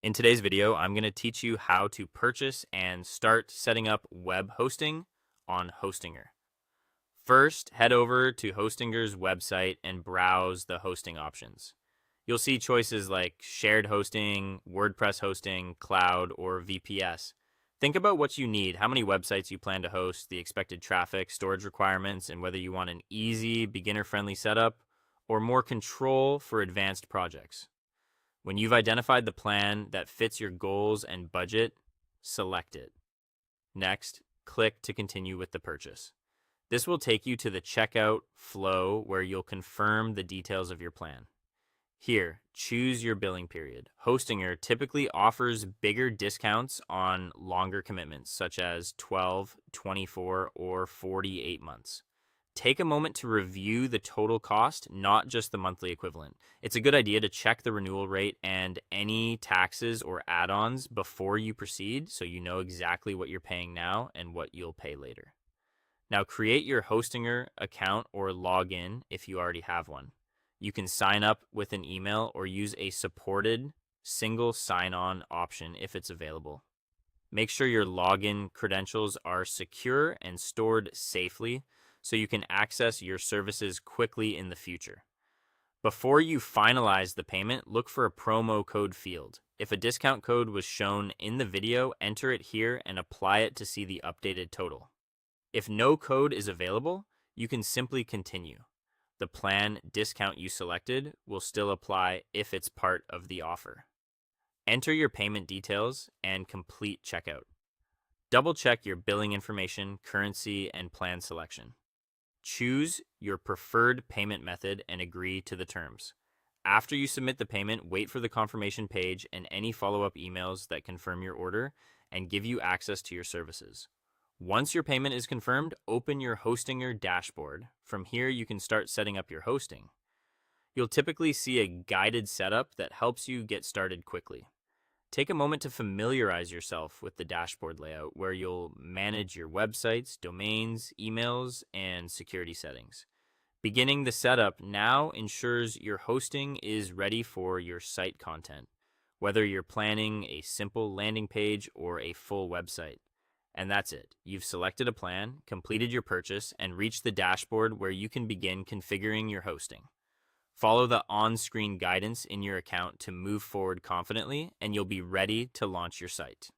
In today's video, I'm going to teach you how to purchase and start setting up web hosting on Hostinger. First, head over to Hostinger's website and browse the hosting options. You'll see choices like shared hosting, WordPress hosting, cloud, or VPS. Think about what you need, how many websites you plan to host, the expected traffic, storage requirements, and whether you want an easy, beginner-friendly setup or more control for advanced projects. When you've identified the plan that fits your goals and budget, select it. Next, click to continue with the purchase. This will take you to the checkout flow where you'll confirm the details of your plan. Here, choose your billing period. Hostinger typically offers bigger discounts on longer commitments, such as 12, 24, or 48 months. Take a moment to review the total cost, not just the monthly equivalent. It's a good idea to check the renewal rate and any taxes or add-ons before you proceed so you know exactly what you're paying now and what you'll pay later. Now create your Hostinger account or log in if you already have one. You can sign up with an email or use a supported single sign-on option if it's available. Make sure your login credentials are secure and stored safely so you can access your services quickly in the future. Before you finalize the payment, look for a promo code field. If a discount code was shown in the video, enter it here and apply it to see the updated total. If no code is available, you can simply continue. The plan discount you selected will still apply if it's part of the offer. Enter your payment details and complete checkout. Double check your billing information, currency, and plan selection. Choose your preferred payment method and agree to the terms. After you submit the payment, wait for the confirmation page and any follow-up emails that confirm your order and give you access to your services. Once your payment is confirmed, open your Hostinger dashboard. From here, you can start setting up your hosting. You'll typically see a guided setup that helps you get started quickly. Take a moment to familiarize yourself with the dashboard layout where you'll manage your websites, domains, emails, and security settings. Beginning the setup now ensures your hosting is ready for your site content, whether you're planning a simple landing page or a full website. And that's it. You've selected a plan, completed your purchase, and reached the dashboard where you can begin configuring your hosting. Follow the on-screen guidance in your account to move forward confidently, and you'll be ready to launch your site.